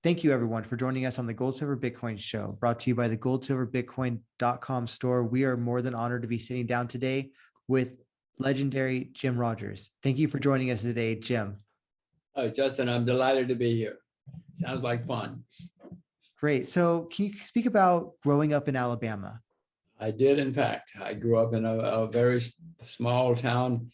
Thank you, everyone, for joining us on the Gold Silver Bitcoin Show, brought to you by the GoldSilverBitcoin.com store. We are more than honored to be sitting down today with legendary Jim Rogers. Thank you for joining us today, Jim. Justin, I'm delighted to be here. Sounds like fun. Great. So can you speak about growing up in Alabama? I did, in fact. I grew up in a very small town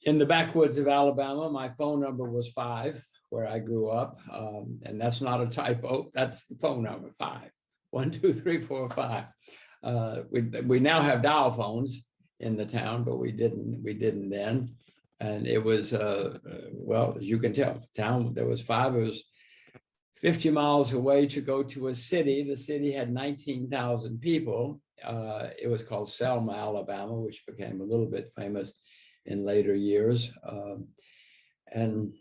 in the backwoods of Alabama. My phone number was 5, where I grew up. And that's not a typo. That's the phone number, 5. 1, 2, 3, 4, 5. We now have dial phones in the town, but we didn't then. And it was, well, as you can tell, the town, there was 5. It was 50 miles away to go to a city. The city had 19,000 people. It was called Selma, Alabama, which became a little bit famous in later years. And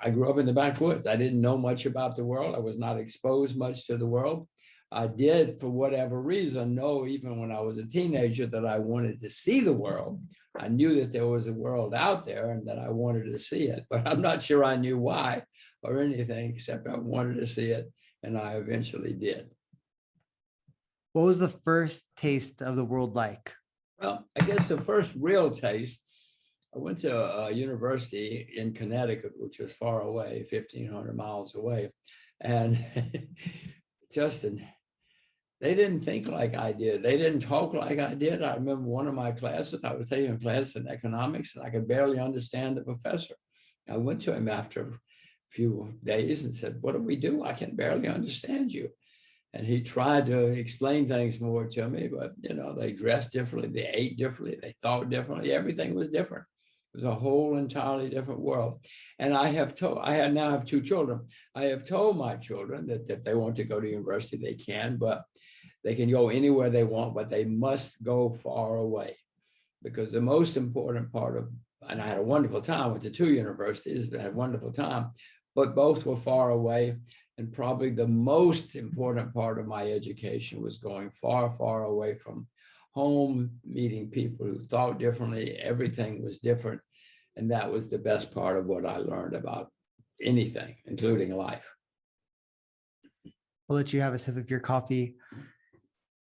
I grew up in the backwoods. I didn't know much about the world. I was not exposed much to the world. I did, for whatever reason, know even when I was a teenager that I wanted to see the world. I knew that there was a world out there and that I wanted to see it, but I'm not sure I knew why or anything, except I wanted to see it, and I eventually did. What was the first taste of the world like? Well, I guess the first real taste, I went to a university in Connecticut, which was far away, 1,500 miles away. And Justin, they didn't think like I did. They didn't talk like I did. I remember one of my classes, I was taking a class in economics, and I could barely understand the professor. I went to him after a few days and said, "What do we do? I can barely understand you." And he tried to explain things more to me, but they dressed differently, they ate differently, they thought differently. Everything was different. It was a whole entirely different world. And I now have 2 children. I have told my children that if they want to go to university, they can, but they can go anywhere they want, but they must go far away. Because the most important part of, and I had a wonderful time, went to 2 universities, I had a wonderful time, but both were far away. And probably the most important part of my education was going far, far away from home, meeting people who thought differently. Everything was different. And that was the best part of what I learned about anything, including life. I'll let you have a sip of your coffee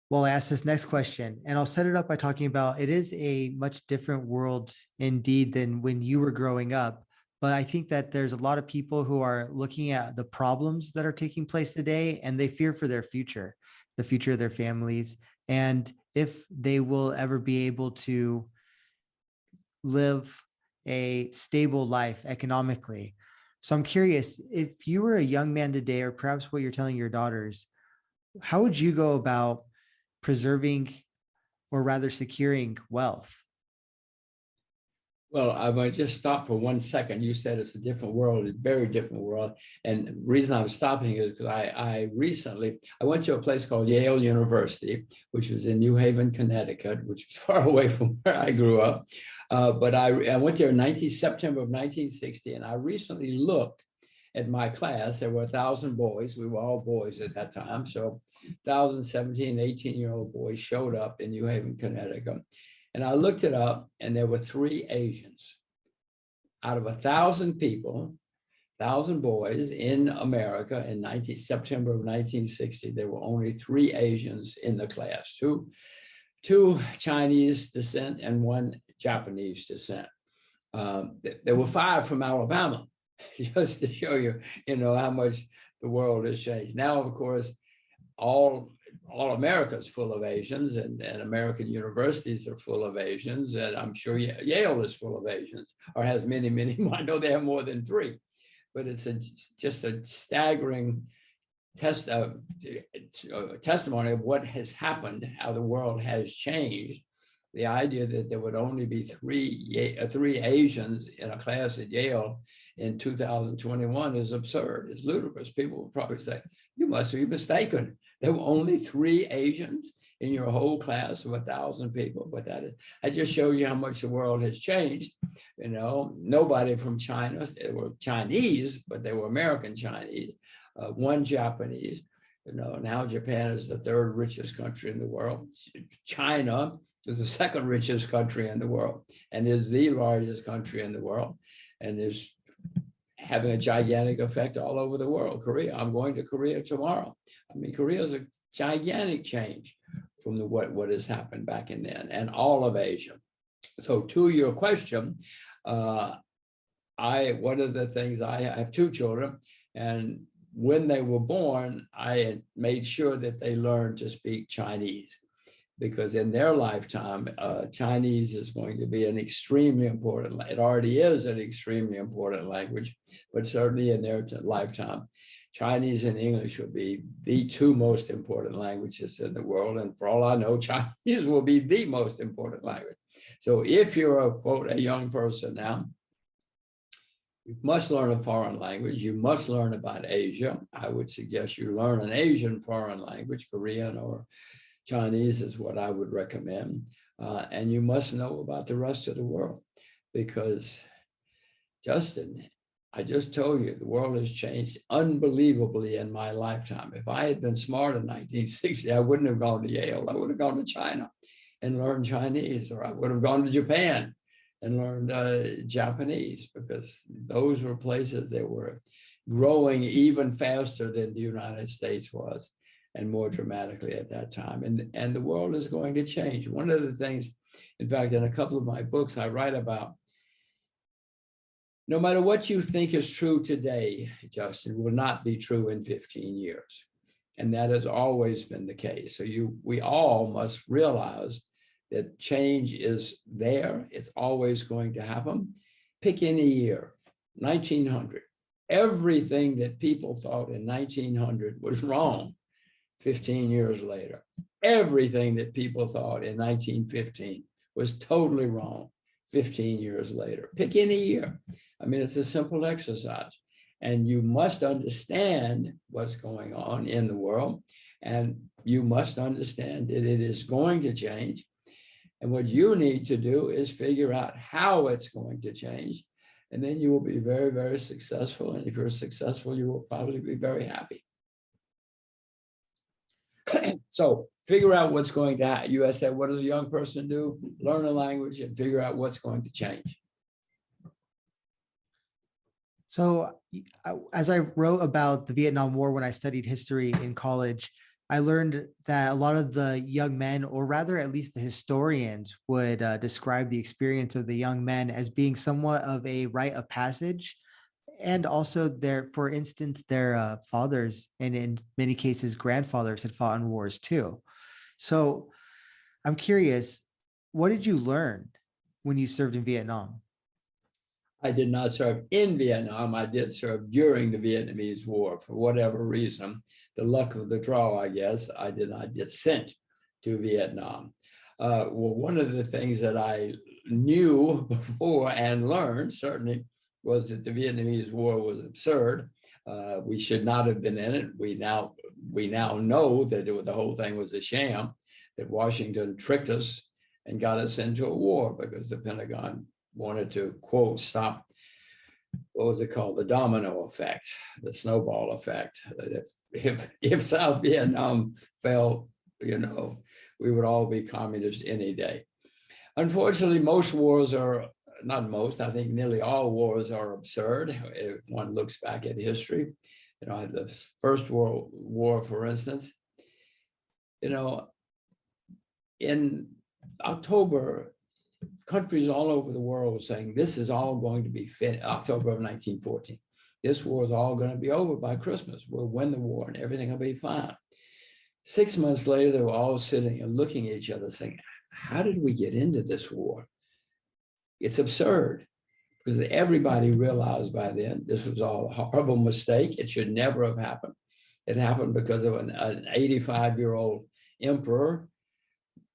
while I ask this next question. And I'll set it up by talking about it is a much different world indeed than when you were growing up. But I think that there's a lot of people who are looking at the problems that are taking place today, and they fear for their future, the future of their families, and if they will ever be able to live a stable life economically. So I'm curious, if you were a young man today, or perhaps what you're telling your daughters, how would you go about preserving, or rather securing, wealth? Well, I might just stop for 1 second. You said it's a different world, a very different world. And the reason I'm stopping is because I went to a place called Yale University, which was in New Haven, Connecticut, which is far away from where I grew up. But I went there in September of 1960, and I recently looked at my class. There were 1,000 boys. We were all boys at that time. So 1,000, 17, 18-year-old boys showed up in New Haven, Connecticut. And I looked it up, and there were 3 Asians. Out of 1,000 people, 1,000 boys in America in September of 1960, there were only 3 Asians in the class, two Chinese descent and 1 Japanese descent. There were 5 from Alabama, just to show you, how much the world has changed. Now, of course, all America is full of Asians, and American universities are full of Asians, and I'm sure Yale is full of Asians, or has many, many. I know they have more than 3, but it's just a staggering testimony of what has happened, how the world has changed. The idea that there would only be 3 Asians in a class at Yale in 2021 is absurd. It's ludicrous. People would probably say, "You must be mistaken. There were only 3 Asians in your whole class of 1,000 people." But that just shows you how much the world has changed. Nobody from China. They were Chinese, but they were American Chinese. 1 Japanese. Now Japan is the 3rd richest country in the world. China is the 2nd richest country in the world, and is the largest country in the world, and is having a gigantic effect all over the world. Korea, I'm going to Korea tomorrow. I mean, Korea is a gigantic change from what has happened back in then, and all of Asia. So to your question, one of the things, I have two children, and when they were born, I made sure that they learned to speak Chinese, because in their lifetime, Chinese is going to be an extremely important, it already is an extremely important language, but certainly in their lifetime, Chinese and English will be the two most important languages in the world. And for all I know, Chinese will be the most important language. So if you're a young person now, you must learn a foreign language. You must learn about Asia. I would suggest you learn an Asian foreign language, Korean or Chinese is what I would recommend. And you must know about the rest of the world, because Justin, I just told you, the world has changed unbelievably in my lifetime. If I had been smart in 1960, I wouldn't have gone to Yale. I would have gone to China and learned Chinese, or I would have gone to Japan and learned Japanese, because those were places that were growing even faster than the United States was, and more dramatically at that time. And the world is going to change. One of the things, in fact, in a couple of my books, I write about, no matter what you think is true today, Justin, will not be true in 15 years. And that has always been the case. So we all must realize that change is there. It's always going to happen. Pick any year, 1900. Everything that people thought in 1900 was wrong 15 years later. Everything that people thought in 1915 was totally wrong 15 years later. Pick any year. I mean, it's a simple exercise. And you must understand what's going on in the world. And you must understand that it is going to change. And what you need to do is figure out how it's going to change. And then you will be very, very successful. And if you're successful, you will probably be very happy. So figure out what's going to happen. You said, what does a young person do? Learn a language and figure out what's going to change. So as I wrote about the Vietnam War when I studied history in college, I learned that a lot of the young men, or rather at least the historians, would describe the experience of the young men as being somewhat of a rite of passage. And also for instance, their fathers, and in many cases, grandfathers had fought in wars too. So I'm curious, what did you learn when you served in Vietnam? I did not serve in Vietnam. I did serve during the Vietnamese War. For whatever reason, the luck of the draw, I guess, I did not get sent to Vietnam. Well, one of the things that I knew before and learned, certainly, was that the Vietnamese War was absurd. We should not have been in it. We now know that the whole thing was a sham, that Washington tricked us and got us into a war because the Pentagon wanted to, quote, stop, what was it called? The domino effect, the snowball effect. That if South Vietnam fell, we would all be communists any day. Unfortunately, most wars are, not most, I think nearly all wars are absurd. If one looks back at history, the First World War, for instance, in October, countries all over the world were saying this is all going to be finished. October of 1914. This war is all going to be over by Christmas. We'll win the war and everything will be fine. 6 months later, they were all sitting and looking at each other saying, how did we get into this war? It's absurd, because everybody realized by then this was all a horrible mistake. It should never have happened. It happened because of an 85-year-old emperor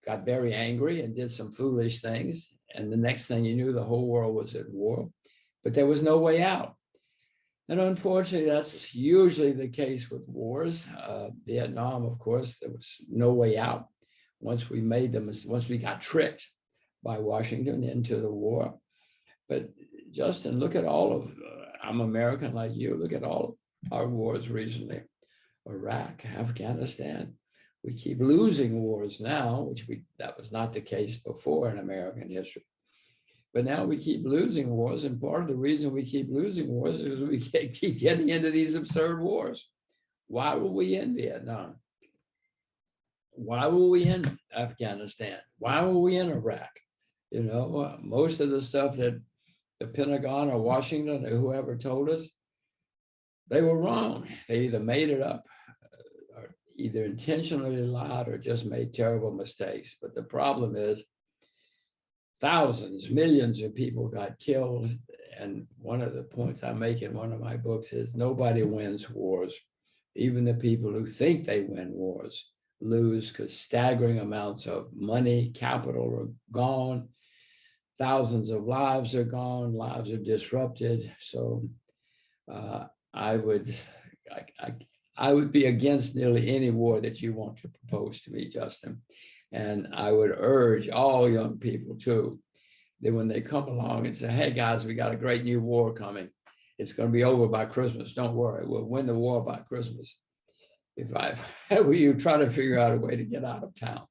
got very angry and did some foolish things. And the next thing you knew, the whole world was at war, but there was no way out. And unfortunately, that's usually the case with wars. Vietnam, of course, there was no way out. Once we got tricked by Washington into the war. But Justin, look at all of, I'm American like you, look at all of our wars recently. Iraq, Afghanistan. We keep losing wars now, that was not the case before in American history. But now we keep losing wars. And part of the reason we keep losing wars is we keep getting into these absurd wars. Why were we in Vietnam? Why were we in Afghanistan? Why were we in Iraq? You know, most of the stuff that the Pentagon or Washington or whoever told us, they were wrong. They either made it up, or either intentionally lied, or just made terrible mistakes. But the problem is thousands, millions of people got killed. And one of the points I make in one of my books is nobody wins wars. Even the people who think they win wars lose, because staggering amounts of money, capital are gone. Thousands of lives are gone, lives are disrupted. So I would be against nearly any war that you want to propose to me, Justin. And I would urge all young people too, that when they come along and say, hey guys, we got a great new war coming. It's going to be over by Christmas. Don't worry, we'll win the war by Christmas. If I were you, try to figure out a way to get out of town.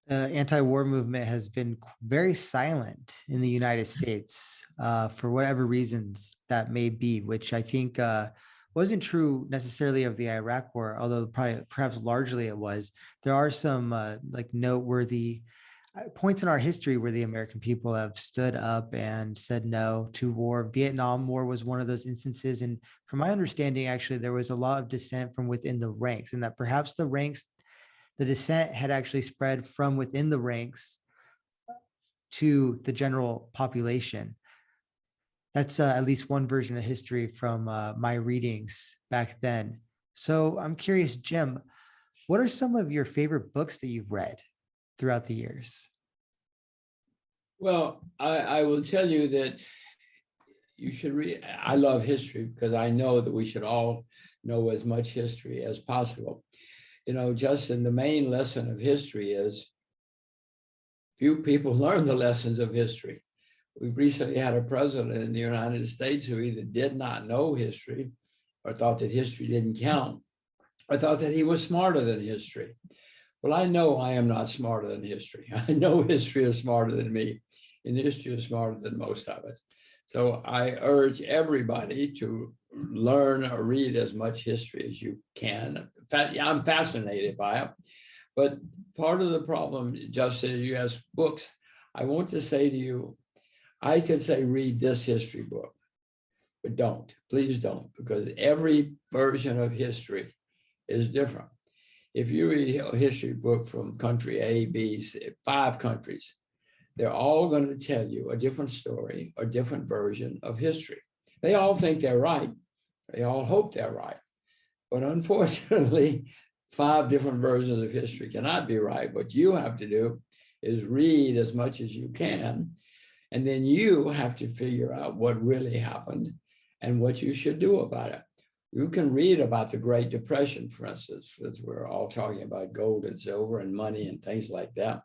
The anti-war movement has been very silent in the United States for whatever reasons that may be, which I think wasn't true necessarily of the Iraq war, although perhaps largely it was. There are some like noteworthy points in our history where the American people have stood up and said no to war. Vietnam War was one of those instances. And from my understanding, actually, there was a lot of dissent from within the ranks, and that perhaps the dissent had actually spread from within the ranks to the general population. That's at least one version of history from my readings back then. So I'm curious, Jim, what are some of your favorite books that you've read throughout the years? Well, I will tell you that you should read. I love history because I know that we should all know as much history as possible. You know, Justin, the main lesson of history is few people learn the lessons of history. We recently had a president in the United States who either did not know history or thought that history didn't count, or thought that he was smarter than history. Well, I know I am not smarter than history. I know history is smarter than me, and history is smarter than most of us. So I urge everybody to learn or read as much history as you can. In fact, I'm fascinated by it. But part of the problem, Justin, is you ask books. I want to say to you, I could say read this history book, but don't, please don't, because every version of history is different. If you read a history book from country A, B, C, 5 countries, they're all going to tell you a different story, a different version of history. They all think they're right. They all hope they're right. But unfortunately, 5 different versions of history cannot be right. What you have to do is read as much as you can, and then you have to figure out what really happened and what you should do about it. You can read about the Great Depression, for instance, because we're all talking about gold and silver and money and things like that.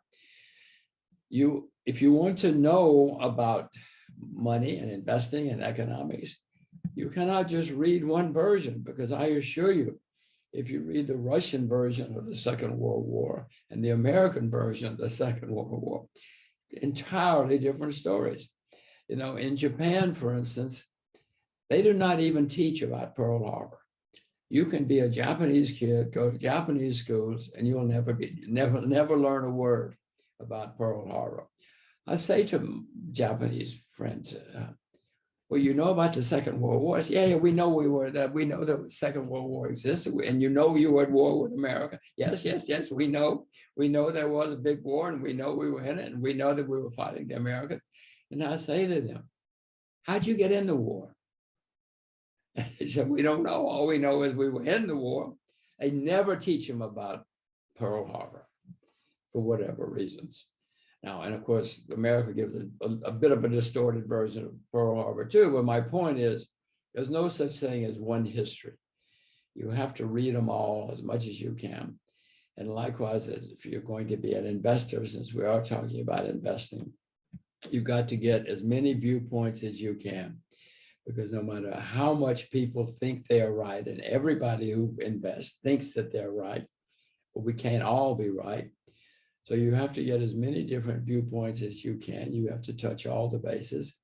If you want to know about money and investing and economics, you cannot just read one version, because I assure you, if you read the Russian version of the Second World War and the American version of the Second World War, entirely different stories. You know, in Japan, for instance, they do not even teach about Pearl Harbor. You can be a Japanese kid, go to Japanese schools, and you'll never learn a word about Pearl Harbor. I say to Japanese friends, well, you know about the Second World War? Yeah, we know we know the Second World War existed, and you know you were at war with America. Yes, we know. We know there was a big war, and we know we were in it, and we know that we were fighting the Americans. And I say to them, how'd you get in the war? He said, we don't know. All we know is we were in the war. They never teach them about Pearl Harbor for whatever reasons. Now, and of course, America gives a bit of a distorted version of Pearl Harbor too, but my point is, there's no such thing as one history. You have to read them all as much as you can. And likewise, if you're going to be an investor, since we are talking about investing, you've got to get as many viewpoints as you can, because no matter how much people think they are right, and everybody who invests thinks that they're right, but we can't all be right. So you have to get as many different viewpoints as you can. You have to touch all the bases.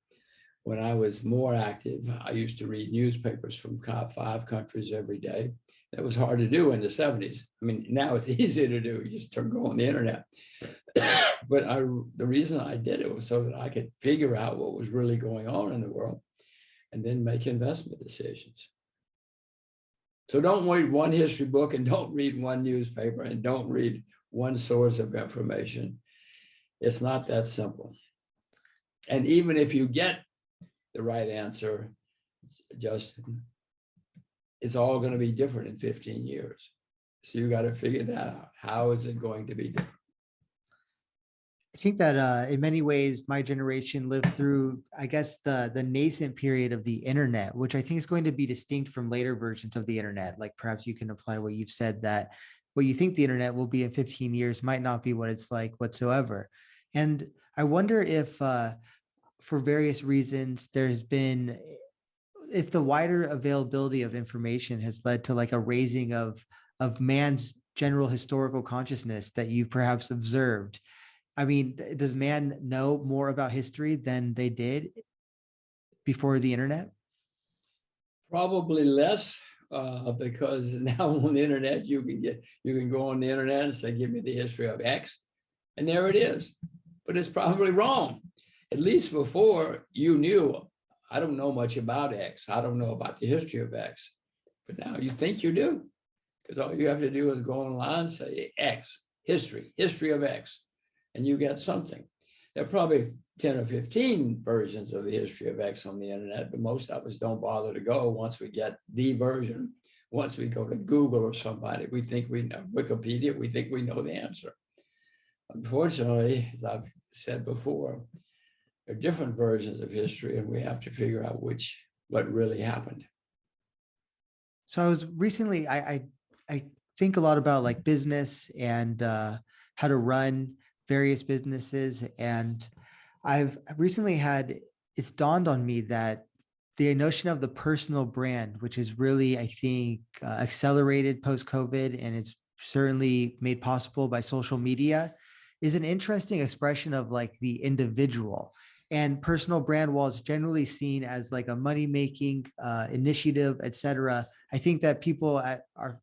When I was more active, I used to read newspapers from 5 countries every day. That was hard to do in the 70s. I mean, now it's easy to do. You just go on the internet. But the reason I did it was so that I could figure out what was really going on in the world and then make investment decisions. So don't read one history book and don't read one newspaper and don't read one source of information. It's not that simple. And even if you get the right answer, Justin, it's all going to be different in 15 years. So you got to figure that out. How is it going to be different? I think that in many ways, my generation lived through, I guess, the nascent period of the internet, which I think is going to be distinct from later versions of the internet. Like perhaps you can apply what you've said, that what you think the internet will be in 15 years might not be what it's like whatsoever. And I wonder if, for various reasons, there's been, if the wider availability of information has led to like a raising of man's general historical consciousness that you've perhaps observed. I mean, does man know more about history than they did before the internet? Probably less, because now on the internet, you can go on the internet and say, give me the history of X, and there it is. But it's probably wrong. At least before, you knew, I don't know much about X. I don't know about the history of X. But now you think you do, because all you have to do is go online and say X, history of X, and you get something. There are probably 10 or 15 versions of the history of X on the internet, but most of us don't bother to go once we get the version. Once we go to Google or somebody, we think we know, Wikipedia, we think we know the answer. Unfortunately, as I've said before, there are different versions of history, and we have to figure out what really happened. So I was recently, I think a lot about like business and how to run various businesses. And I've recently it's dawned on me that the notion of the personal brand, which is really, I think, accelerated post-COVID, and it's certainly made possible by social media, is an interesting expression of like the individual. And personal brand, while it's generally seen as like a money-making initiative, et cetera, I think that the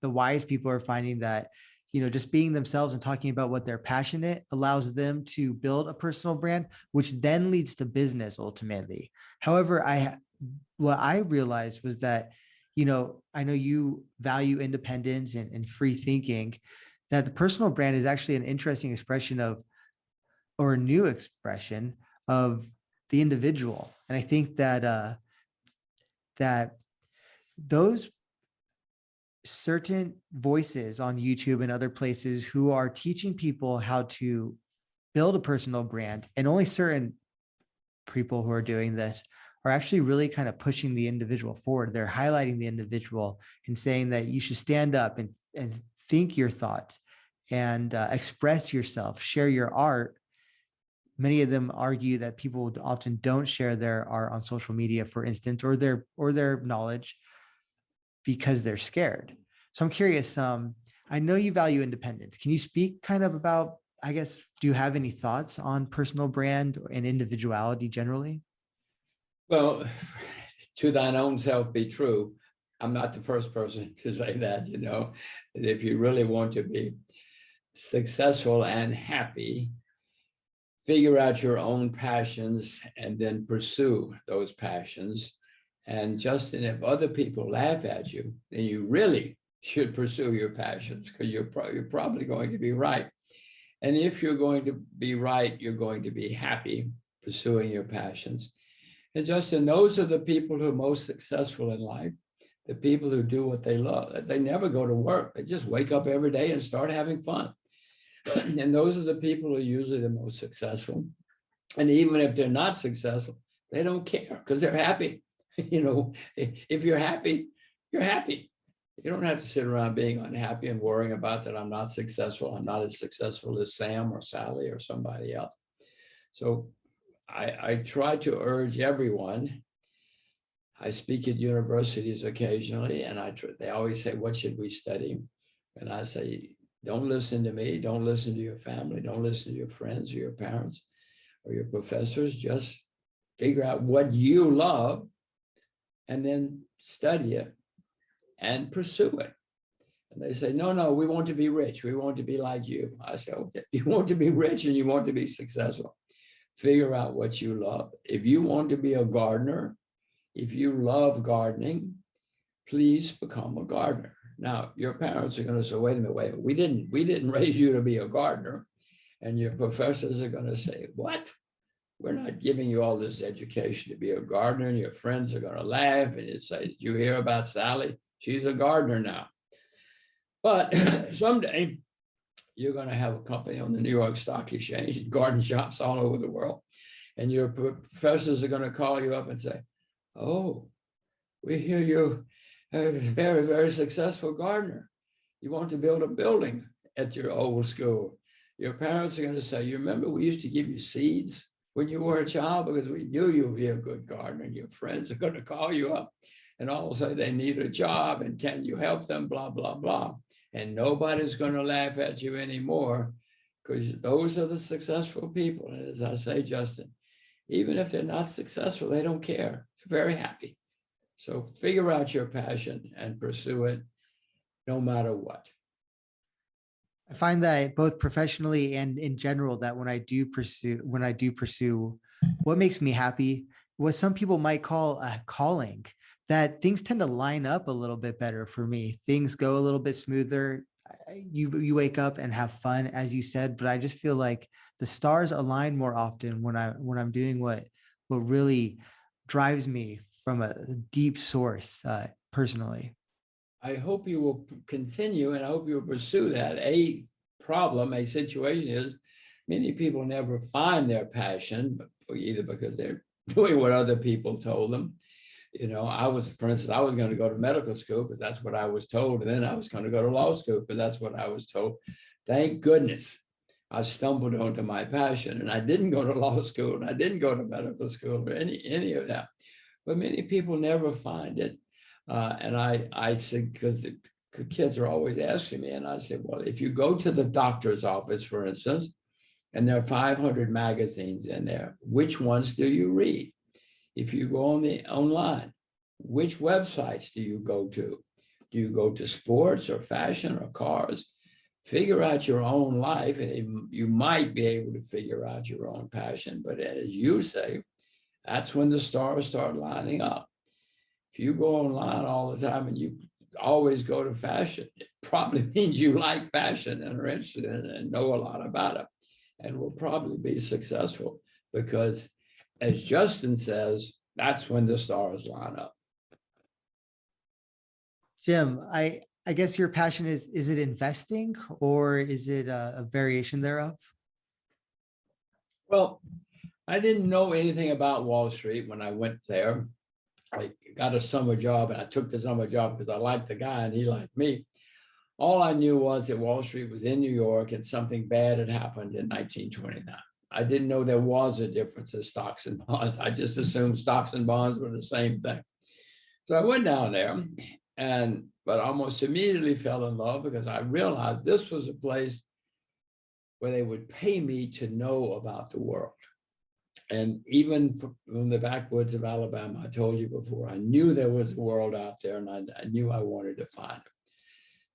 wise people are finding that, just being themselves and talking about what they're passionate allows them to build a personal brand, which then leads to business ultimately. However, what I realized was that, I know you value independence and free thinking, that the personal brand is actually an interesting expression of, or a new expression of, the individual. And I think that that those certain voices on YouTube and other places who are teaching people how to build a personal brand, and only certain people who are doing this, are actually really kind of pushing the individual forward. They're highlighting the individual and saying that you should stand up and think your thoughts and express yourself, share your art. Many of them argue that people often don't share their art on social media, for instance, or their knowledge, because they're scared. So I'm curious, I know you value independence. Can you speak kind of about, I guess, do you have any thoughts on personal brand and individuality generally? Well, to thine own self be true. I'm not the first person to say that, that if you really want to be successful and happy, figure out your own passions and then pursue those passions. And Justin, if other people laugh at you, then you really should pursue your passions, because you're probably going to be right. And if you're going to be right, you're going to be happy pursuing your passions. And Justin, those are the people who are most successful in life, the people who do what they love. They never go to work. They just wake up every day and start having fun. And those are the people who are usually the most successful. And even if they're not successful, they don't care because they're happy. If you're happy, you're happy. You don't have to sit around being unhappy and worrying about that I'm not successful. I'm not as successful as Sam or Sally or somebody else. So I try to urge everyone. I speak at universities occasionally, and they always say, what should we study? And I say, Don't listen to me. Don't listen to your family. Don't listen to your friends or your parents or your professors. Just figure out what you love and then study it and pursue it. And they say, no, no, we want to be rich. We want to be like you. I say, okay, you want to be rich and you want to be successful. Figure out what you love. If you want to be a gardener, if you love gardening, please become a gardener. Now, your parents are going to say, wait a minute, we didn't raise you to be a gardener. And your professors are going to say, what? We're not giving you all this education to be a gardener. And your friends are going to laugh and you say, did you hear about Sally? She's a gardener now. But someday you're going to have a company on the New York Stock Exchange and garden shops all over the world. And your professors are going to call you up and say, oh, we hear you're a very, very successful gardener. You want to build a building at your old school. Your parents are going to say, you remember we used to give you seeds when you were a child because we knew you would be a good gardener. And your friends are going to call you up and all say they need a job and can you help them, blah, blah, blah. And nobody's going to laugh at you anymore because those are the successful people. And as I say, Justin, even if they're not successful, they don't care. They're very happy. So figure out your passion and pursue it no matter what. I find that both professionally and in general, that when I do pursue what makes me happy, what some people might call a calling, that things tend to line up a little bit better for me. Things go a little bit smoother. You wake up and have fun, as you said, but I just feel like the stars align more often when I'm doing what really drives me from a deep source, personally. I hope you will continue and I hope you will pursue that. A situation is many people never find their passion, either because they're doing what other people told them. You know, for instance, I was going to go to medical school because that's what I was told. And then I was going to go to law school because that's what I was told. Thank goodness I stumbled onto my passion and I didn't go to law school and I didn't go to medical school or any of that. But many people never find it. And I said, because the kids are always asking me, and I said, well, if you go to the doctor's office, for instance, and there are 500 magazines in there, which ones do you read? If you go online, which websites do you go to? Do you go to sports or fashion or cars? Figure out your own life, and you might be able to figure out your own passion. But as you say, that's when the stars start lining up. If you go online all the time and you always go to fashion, it probably means you like fashion and are interested in it and know a lot about it and will probably be successful because, as Justin says, that's when the stars line up. Jim, I guess your passion is it investing or is it a variation thereof? Well, I didn't know anything about Wall Street when I went there. I got a summer job and I took the summer job because I liked the guy and he liked me. All I knew was that Wall Street was in New York and something bad had happened in 1929. I didn't know there was a difference in stocks and bonds. I just assumed stocks and bonds were the same thing. So I went down there but almost immediately fell in love because I realized this was a place where they would pay me to know about the world. And even from the backwoods of Alabama, I told you before, I knew there was a world out there and I knew I wanted to find it.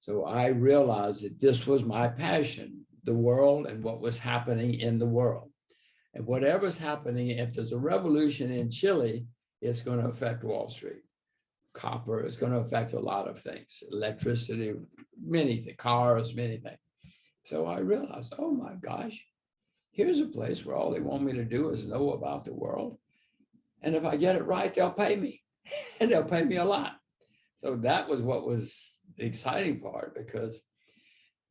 So I realized that this was my passion, the world and what was happening in the world. And whatever's happening, if there's a revolution in Chile, it's going to affect Wall Street. Copper is going to affect a lot of things, electricity, cars, many things. So I realized, oh my gosh, here's a place where all they want me to do is know about the world. And if I get it right, they'll pay me and they'll pay me a lot. So that was what was the exciting part, because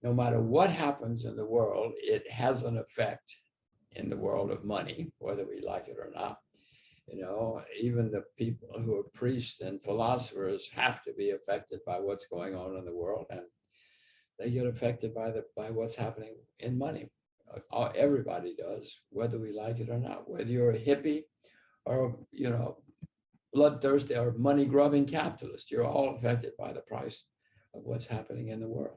no matter what happens in the world, it has an effect in the world of money, whether we like it or not. You know, even the people who are priests and philosophers have to be affected by what's going on in the world, and they get affected by what's happening in money. Everybody does, whether we like it or not, whether you're a hippie or, you know, bloodthirsty or money grubbing capitalist, you're all affected by the price of what's happening in the world.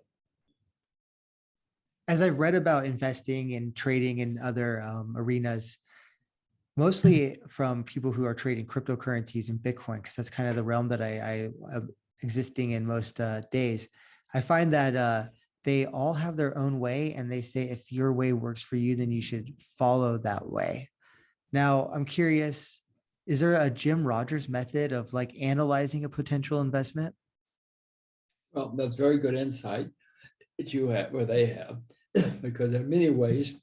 as I've read about investing and trading in other arenas, mostly from people who are trading cryptocurrencies and Bitcoin, because that's kind of the realm that I am existing in most days. I find that they all have their own way, and they say if your way works for you, then you should follow that way. Now, I'm curious, is there a Jim Rogers method of like analyzing a potential investment? Well, that's very good insight that you have, or they have, because there are many ways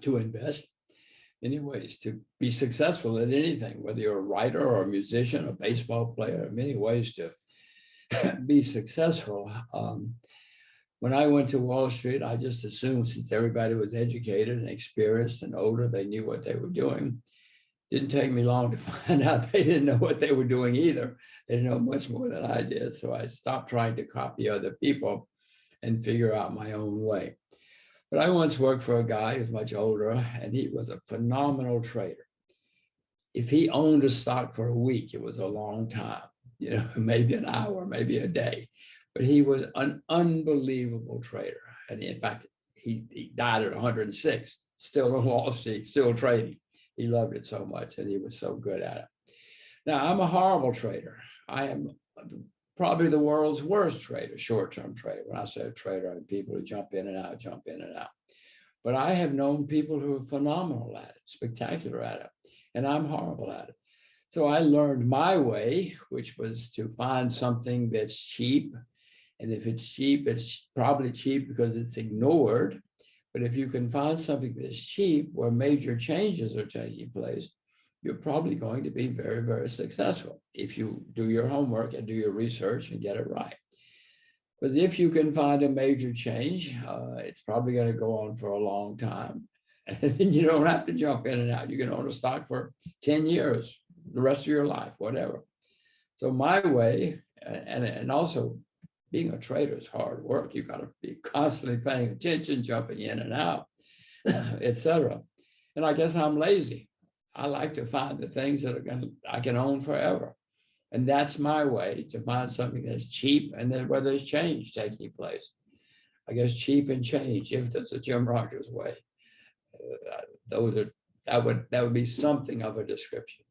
to invest, many ways to be successful at anything, whether you're a writer or a musician, a baseball player, many ways to be successful. When I went to Wall Street, I just assumed since everybody was educated and experienced and older, they knew what they were doing. Didn't take me long to find out they didn't know what they were doing either. They didn't know much more than I did. So I stopped trying to copy other people and figure out my own way. But I once worked for a guy who's much older, and he was a phenomenal trader. If he owned a stock for a week, it was a long time, maybe an hour, maybe a day. But he was an unbelievable trader. And in fact, he died at 106, still on Wall Street, still trading. He loved it so much and he was so good at it. Now, I'm a horrible trader. I am probably the world's worst trader, short-term trader. When I say trader, I mean people who jump in and out, jump in and out. But I have known people who are phenomenal at it, spectacular at it, and I'm horrible at it. So I learned my way, which was to find something that's cheap. And if it's cheap, it's probably cheap because it's ignored. But if you can find something that's cheap where major changes are taking place, you're probably going to be very, very successful if you do your homework and do your research and get it right. But if you can find a major change, it's probably going to go on for a long time. And you don't have to jump in and out. You can own a stock for 10 years, the rest of your life, whatever. So my way, and also being a trader is hard work. You got to be constantly paying attention, jumping in and out, etc. And I guess I'm lazy. I like to find the things that I can own forever. And that's my way to find something that's cheap and then where there's change taking place. I guess cheap and change, if there's a Jim Rogers way. That would be something of a description.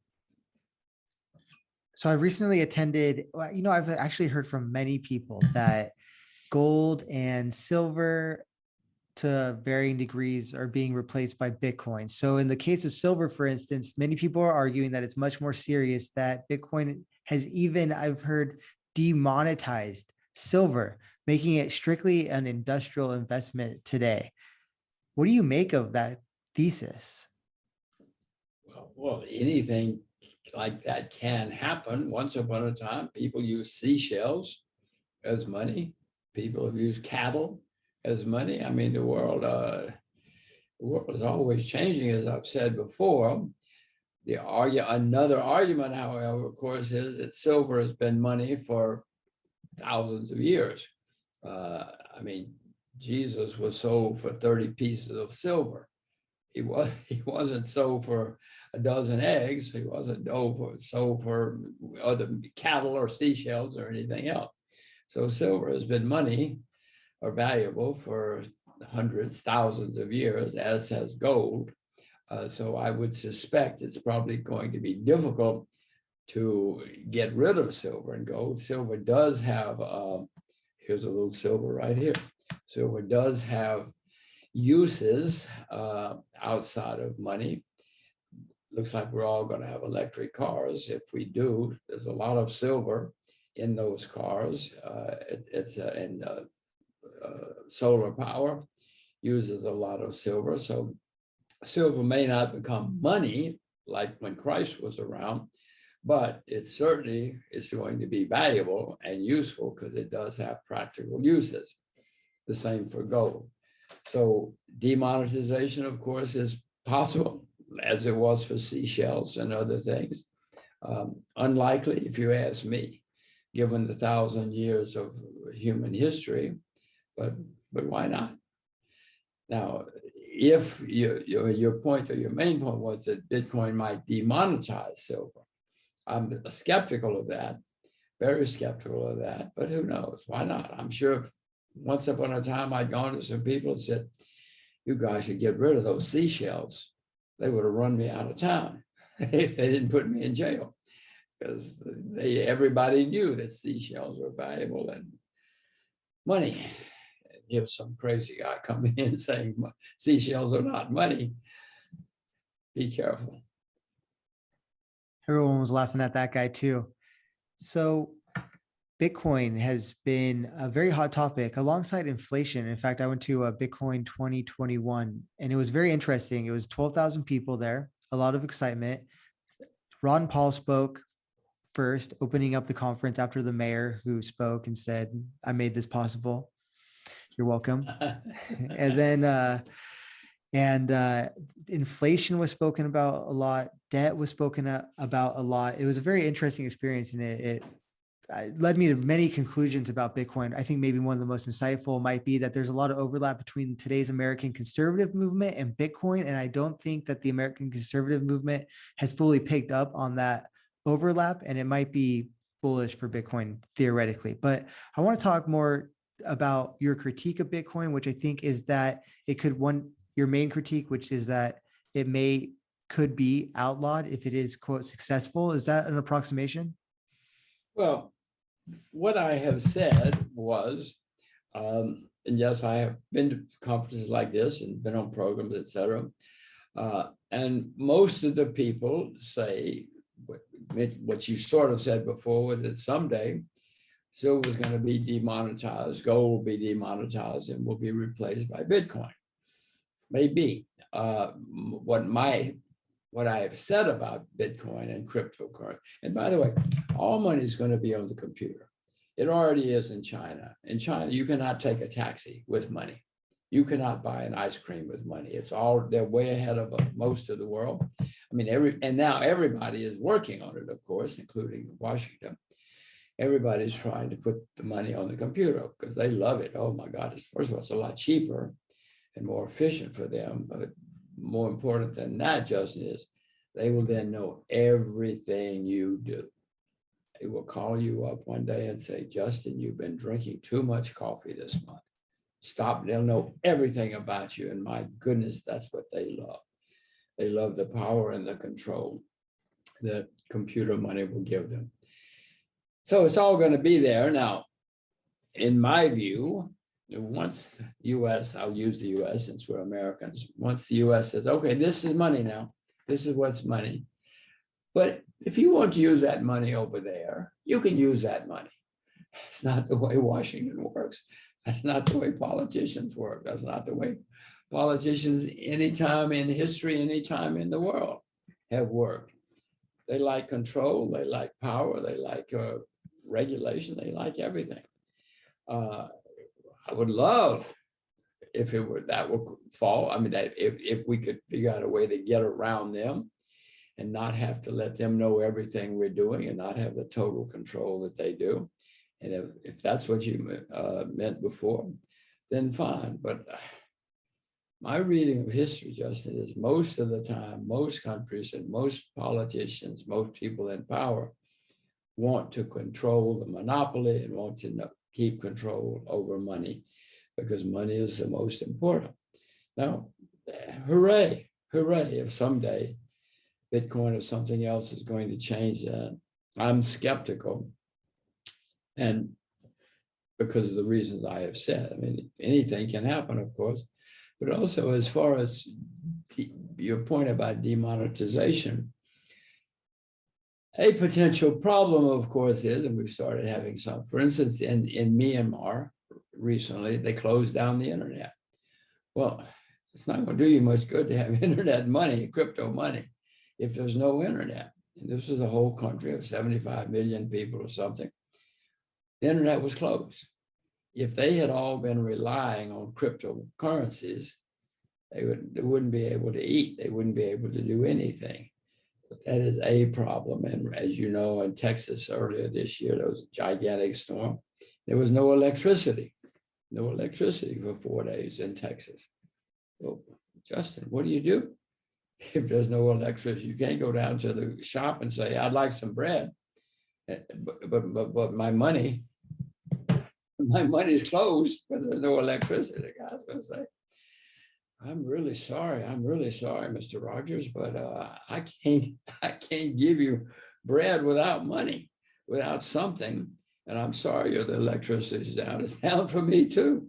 So I recently attended, I've actually heard from many people that gold and silver to varying degrees are being replaced by Bitcoin. So in the case of silver, for instance, many people are arguing that it's much more serious, that Bitcoin has even, I've heard, demonetized silver, making it strictly an industrial investment today. What do you make of that thesis? Well, anything like that can happen. Once upon a time, people used seashells as money. People have used cattle as money. I mean, the world is always changing, as I've said before. Another argument, however, of course, is that silver has been money for thousands of years. I mean, Jesus was sold for 30 pieces of silver. He wasn't sold for a dozen eggs. He wasn't sold for other cattle or seashells or anything else. So silver has been money or valuable for hundreds, thousands of years, as has gold. So I would suspect it's probably going to be difficult to get rid of silver and gold. Silver does have, here's a little silver right here. Silver does have uses outside of money. Looks like we're all going to have electric cars. If we do, there's a lot of silver in those cars. Solar power uses a lot of silver. So silver may not become money like when Christ was around, but it certainly is going to be valuable and useful because it does have practical uses. The same for gold. So demonetization, of course, is possible, as it was for seashells and other things. Unlikely, if you ask me, given the 1,000 years of human history, but why not? Now, if your point or your main point was that Bitcoin might demonetize silver, I'm skeptical of that, very skeptical of that, but who knows? Why not? I'm sure if once upon a time, I'd gone to some people and said, you guys should get rid of those seashells. They would have run me out of town if they didn't put me in jail, because everybody knew that seashells were valuable and money. If some crazy guy come in saying seashells are not money, be careful. Everyone was laughing at that guy too. So Bitcoin has been a very hot topic alongside inflation. In fact, I went to a Bitcoin 2021 and it was very interesting. It was 12,000 people there, a lot of excitement. Ron Paul spoke first, opening up the conference after the mayor, who spoke and said, I made this possible. You're welcome. And then, inflation was spoken about a lot. Debt was spoken about a lot. It was a very interesting experience, and it led me to many conclusions about Bitcoin. I think maybe one of the most insightful might be that there's a lot of overlap between today's American conservative movement and Bitcoin. And I don't think that the American conservative movement has fully picked up on that overlap, and it might be bullish for Bitcoin theoretically. But I want to talk more about your critique of Bitcoin, which I think is that it could your main critique, which is that it could be outlawed if it is, quote, successful. Is that an approximation? Well, what I have said was, and yes, I have been to conferences like this and been on programs, etc. And most of the people say what you sort of said before was that someday silver is going to be demonetized, gold will be demonetized, and will be replaced by Bitcoin. Maybe. What I have said about Bitcoin and cryptocurrency, and by the way, all money is going to be on the computer. It already is in China. In China, you cannot take a taxi with money. You cannot buy an ice cream with money. They're way ahead of most of the world. I mean, and now everybody is working on it, of course, including Washington. Everybody's trying to put the money on the computer because they love it. Oh my God, first of all, it's a lot cheaper and more efficient for them. But more important than that, Justin, is they will then know everything you do. They will call you up one day and say, Justin, you've been drinking too much coffee this month. Stop. They'll know everything about you. And my goodness, that's what they love. They love the power and the control that computer money will give them. So it's all going to be there. Now, in my view, once the US, I'll use the US since we're Americans, once the US says, okay, this is money now, this is what's money. But if you want to use that money over there, you can use that money. It's not the way Washington works. That's not the way politicians work. That's not the way politicians anytime in history, anytime in the world have worked. They like control, they like power, they like regulation, they like everything. I would love if that would fall. I mean, if we could figure out a way to get around them and not have to let them know everything we're doing and not have the total control that they do. And if that's what you meant before, then fine. But my reading of history, Justin, is most of the time, most countries and most politicians, most people in power want to control the monopoly and want to keep control over money because money is the most important. Now, hooray, hooray, if someday Bitcoin or something else is going to change that. I'm skeptical. And because of the reasons I have said, I mean, anything can happen, of course, but also as far as your point about demonetization, a potential problem, of course, is, and we've started having some, for instance, in Myanmar recently, they closed down the internet. Well, it's not going to do you much good to have internet money, crypto money, if there's no internet. And this is a whole country of 75 million people or something. The internet was closed. If they had all been relying on cryptocurrencies, they wouldn't be able to eat. They wouldn't be able to do anything. But that is a problem. And as you know, in Texas earlier this year, there was a gigantic storm. There was no electricity for 4 days in Texas. So, Justin, what do you do if there's no electricity? You can't go down to the shop and say, I'd like some bread, but my money my money's closed because there's no electricity. The guy's going to say, I'm really sorry, Mr. Rogers, but I can't give you bread without money, without something. And I'm sorry, the electricity's down. It's down for me too.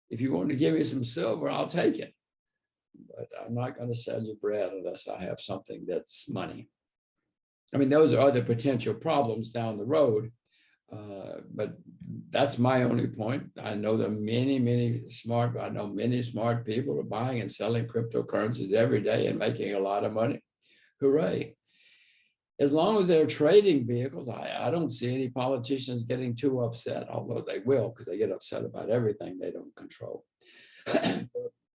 If you want to give me some silver, I'll take it. But I'm not going to sell you bread unless I have something that's money. I mean, those are other potential problems down the road. But that's my only point. I know there are many smart people are buying and selling cryptocurrencies every day and making a lot of money. Hooray. As long as they're trading vehicles, I don't see any politicians getting too upset, although they will, because they get upset about everything they don't control.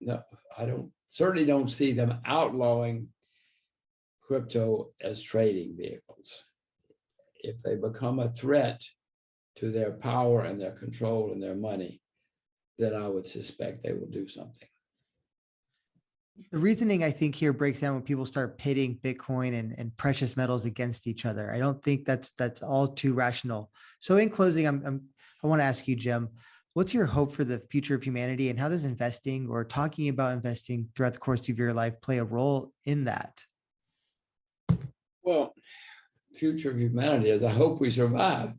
No, I certainly don't see them outlawing crypto as trading vehicles. If they become a threat to their power and their control and their money, then I would suspect they will do something. The reasoning I think here breaks down when people start pitting Bitcoin and precious metals against each other. I don't think that's all too rational. So in closing, I want to ask you, Jim, what's your hope for the future of humanity, and how does investing or talking about investing throughout the course of your life play a role in that? Well, future of humanity is I hope we survive.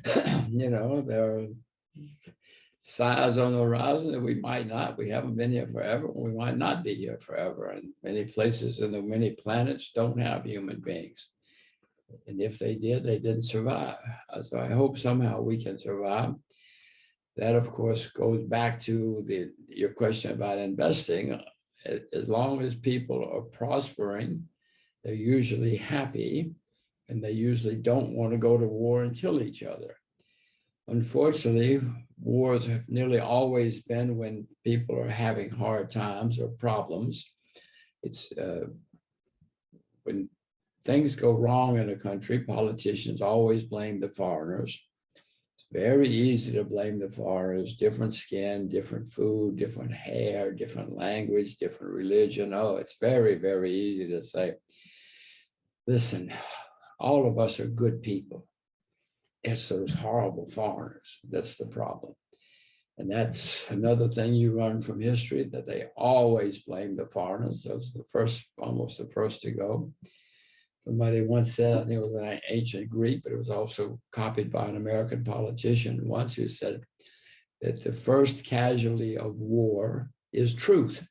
There are signs on the horizon that we might not. We haven't been here forever. We might not be here forever. And many places in the many planets don't have human beings. And if they did, they didn't survive. So I hope somehow we can survive. That, of course, goes back to your question about investing. As long as people are prospering, they're usually happy, and they usually don't want to go to war and kill each other. Unfortunately, wars have nearly always been when people are having hard times or problems. It's when things go wrong in a country, politicians always blame the foreigners. It's very easy to blame the foreigners, different skin, different food, different hair, different language, different religion. Oh, it's very, very easy to say, listen, all of us are good people. It's those horrible foreigners that's the problem. And that's another thing you learn from history, that they always blame the foreigners. Those are almost the first to go. Somebody once said, I think it was an ancient Greek, but it was also copied by an American politician once, who said that the first casualty of war is truth,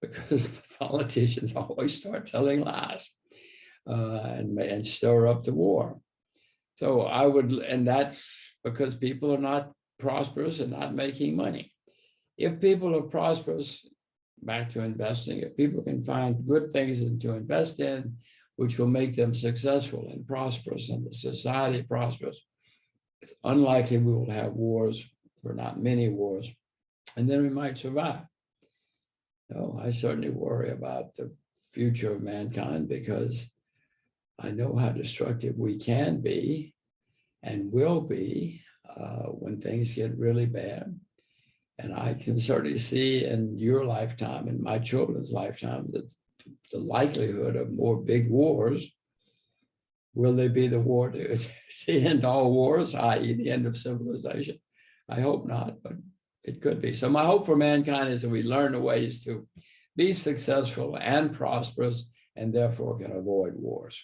because politicians always start telling lies and stir up the war. So and that's because people are not prosperous and not making money. If people are prosperous, back to investing, if people can find good things to invest in, which will make them successful and prosperous, and the society prosperous, it's unlikely we will have wars, or not many wars, and then we might survive. No, I certainly worry about the future of mankind, because I know how destructive we can be and will be when things get really bad. And I can certainly see in your lifetime, in my children's lifetime, that the likelihood of more big wars. Will there be the war to end all wars, i.e. the end of civilization? I hope not, but it could be. So my hope for mankind is that we learn the ways to be successful and prosperous, and therefore can avoid wars.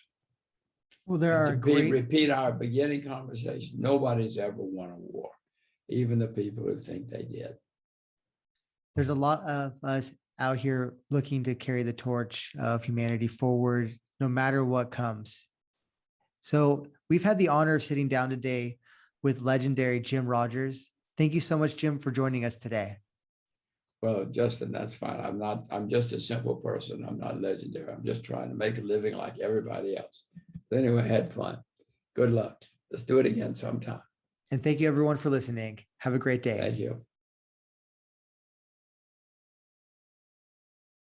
Well, there are repeat our beginning conversation. Nobody's ever won a war, even the people who think they did. There's a lot of us out here looking to carry the torch of humanity forward, no matter what comes. So we've had the honor of sitting down today with legendary Jim Rogers. Thank you so much, Jim, for joining us today. Well, Justin, that's fine. I'm just a simple person. I'm not legendary. I'm just trying to make a living like everybody else. So anyway, I had fun. Good luck. Let's do it again sometime. And thank you, everyone, for listening. Have a great day. Thank you.